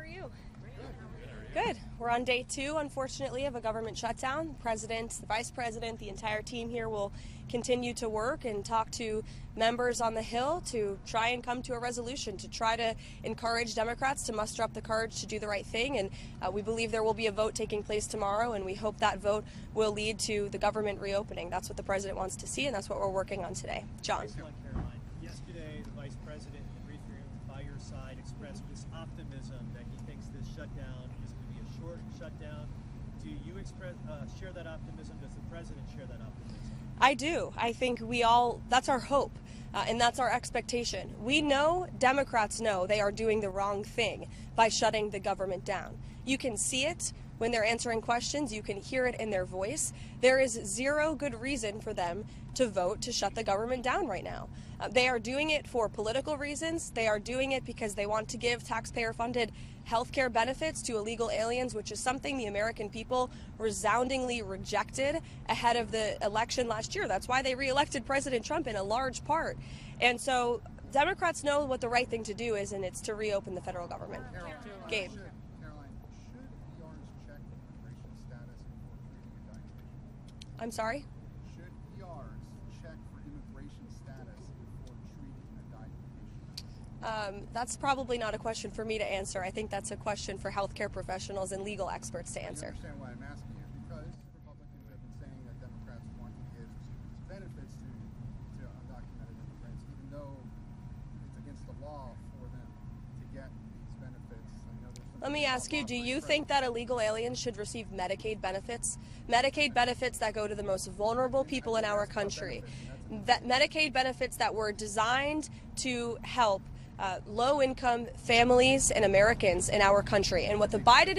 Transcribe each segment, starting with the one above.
are you? Good. We're on day 2, unfortunately, of a government shutdown. The president, the vice president, the entire team here will continue to work and talk to members on the Hill to try and come to a resolution, to try to encourage Democrats to muster up the courage to do the right thing. And we believe there will be a vote taking place tomorrow, and we hope that vote will lead to the government reopening. That's what the president wants to see, and that's what we're working on today. John. Caroline, yesterday the vice president in the briefing room by your side expressed this optimism that he thinks this shutdown is going to be a short shutdown. Do you share that optimism? Does the president share that optimism? I do. I think that's our hope, and that's our expectation. We know, Democrats know, they are doing the wrong thing by shutting the government down. You can see it when they're answering questions. You can hear it in their voice. There is zero good reason for them to vote to shut the government down right now. They are doing it for political reasons. They are doing it because they want to give taxpayer-funded health care benefits to illegal aliens, which is something the American people resoundingly rejected ahead of the election last year. That's why they reelected President Trump in a large part. And so Democrats know what the right thing to do is, and it's to reopen the federal government. Gabe. Caroline, should PRs check immigration status before treating a dying patient? I'm sorry? Should PRs check for immigration status before treating a dying patient? That's probably not a question for me to answer. I think that's a question for healthcare professionals and legal experts to answer. You understand why I'm asking you? Because Republicans have been saying that Democrats want to give these benefits to undocumented immigrants, even though it's against the law for them to get these benefits. Let me ask you, do you think that illegal aliens should receive Medicaid benefits? Medicaid benefits that go to the most vulnerable people in our country. That Medicaid benefits that were designed to help low-income families and Americans in our country. And what the Biden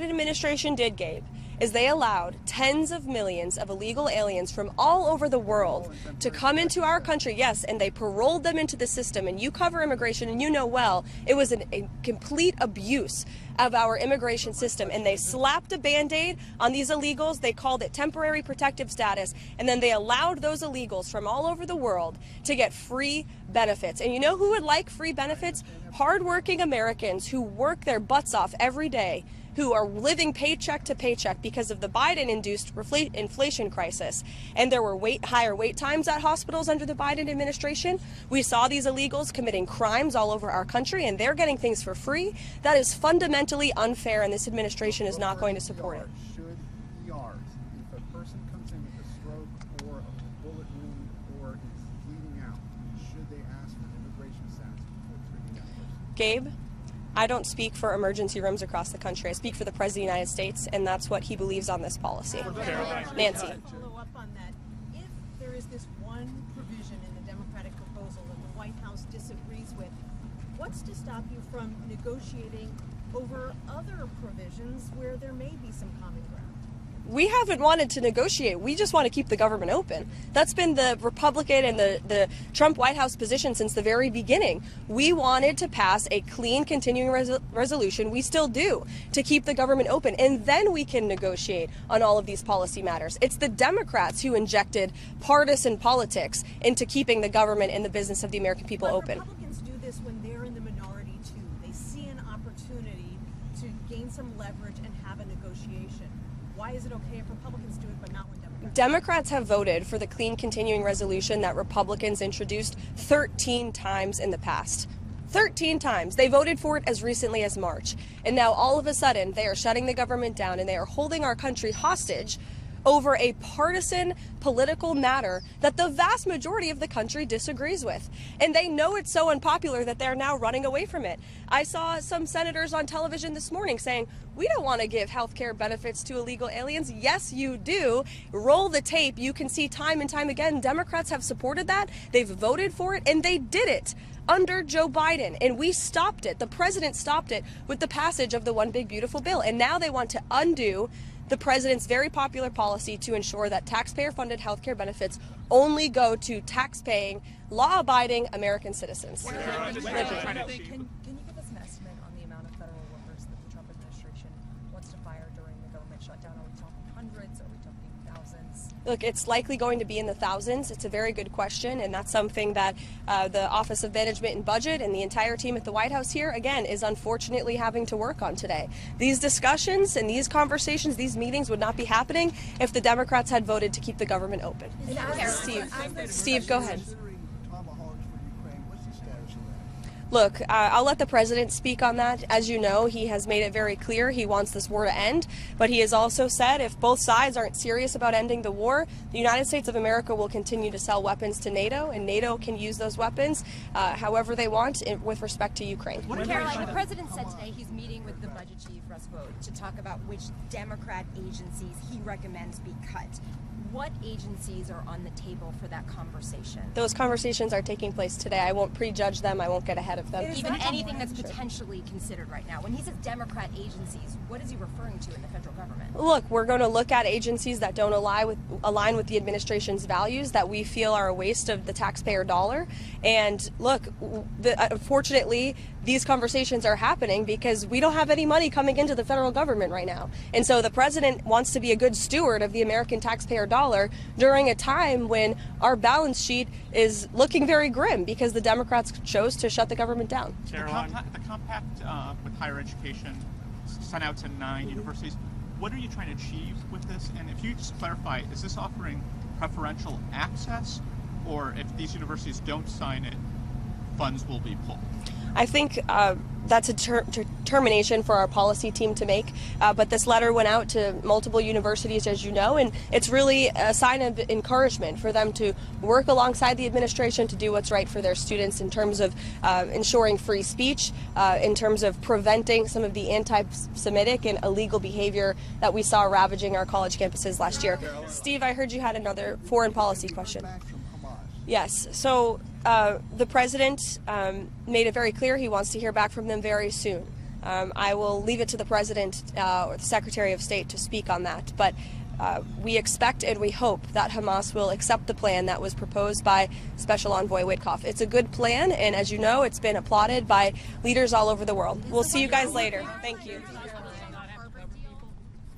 administration did, Gabe, is they allowed tens of millions of illegal aliens from all over the world to come into our country, yes, and they paroled them into the system. And you cover immigration, and you know well, it was a complete abuse of our immigration system. And they slapped a Band-Aid on these illegals. They called it temporary protective status. And then they allowed those illegals from all over the world to get free benefits. And you know who would like free benefits? Hardworking Americans who work their butts off every day, who are living paycheck to paycheck because of the Biden-induced inflation crisis. And there were higher wait times at hospitals under the Biden administration. We saw these illegals committing crimes all over our country, and they're getting things for free. That is fundamentally unfair, and this administration is not going to support it. Should PRs, if a person comes in with a stroke or a bullet wound or is bleeding out, should they ask for immigration status before treating that person? Gabe? I don't speak for emergency rooms across the country. I speak for the President of the United States, and that's what he believes on this policy. Nancy. Follow up on that. If there is this one provision in the Democratic proposal that the White House disagrees with, what's to stop you from negotiating over other provisions where there may be some common ground? We haven't wanted to negotiate. We just want to keep the government open. That's been the Republican and the Trump White House position since the very beginning. We wanted to pass a clean continuing resolution, we still do, to keep the government open, and then we can negotiate on all of these policy matters. It's the Democrats who injected partisan politics into keeping the government and the business of the American people open. Republicans do this when they're in the minority too. They see an opportunity to gain some leverage and have a negotiation. Why is it okay if Republicans do it but not when Democrats? Democrats have voted for the clean continuing resolution that Republicans introduced 13 times in the past. 13 times. They voted for it as recently as March. And now all of a sudden they are shutting the government down, and they are holding our country hostage over a partisan political matter that the vast majority of the country disagrees with. And they know it's so unpopular that they're now running away from it. I saw some senators on television this morning saying, we don't want to give health care benefits to illegal aliens. Yes, you do. Roll the tape. You can see time and time again, Democrats have supported that. They've voted for it, and they did it under Joe Biden, and we stopped it. The president stopped it with the passage of the One Big Beautiful Bill. And now they want to undo the president's very popular policy to ensure that taxpayer-funded health care benefits only go to tax-paying, law-abiding American citizens. Can you give us an estimate on the amount of federal workers that the Trump administration wants to fire during the government shutdown? Are we talking hundreds? Are we talking thousands? Look, it's likely going to be in the thousands. It's a very good question, and that's something that the Office of Management and Budget and the entire team at the White House here, again, is unfortunately having to work on today. These discussions and these conversations, these meetings would not be happening if the Democrats had voted to keep the government open. Steve, go ahead. Look, I'll let the president speak on that. As you know, he has made it very clear he wants this war to end, but he has also said if both sides aren't serious about ending the war, the United States of America will continue to sell weapons to NATO, and NATO can use those weapons however they want with respect to Ukraine. Karoline, the president said today he's meeting with the budget chief, Russ Vought, to talk about which Democrat agencies he recommends be cut. What agencies are on the table for that conversation? Those conversations are taking place today. I won't prejudge them. I won't get ahead of them. Even anything that's potentially considered right now. When he says Democrat agencies, what is he referring to in the federal government? Look, we're going to look at agencies that don't align with the administration's values, that we feel are a waste of the taxpayer dollar. And look, unfortunately, these conversations are happening because we don't have any money coming into the federal government right now. And so the president wants to be a good steward of the American taxpayer dollar during a time when our balance sheet is looking very grim because the Democrats chose to shut the government down. The compact with higher education sent out to 9 universities. What are you trying to achieve with this? And if you just clarify, is this offering preferential access, or if these universities don't sign it, funds will be pulled? I think that's a determination for our policy team to make, but this letter went out to multiple universities, as you know, and it's really a sign of encouragement for them to work alongside the administration to do what's right for their students in terms of ensuring free speech, in terms of preventing some of the anti-Semitic and illegal behavior that we saw ravaging our college campuses last year. Steve, I heard you had another foreign policy question. Yes, so the president made it very clear he wants to hear back from them very soon. I will leave it to the president or the Secretary of State to speak on that, but we expect and we hope that Hamas will accept the plan that was proposed by Special Envoy Witkoff. It's a good plan, and as you know, it's been applauded by leaders all over the world. We'll see you guys later. Thank you.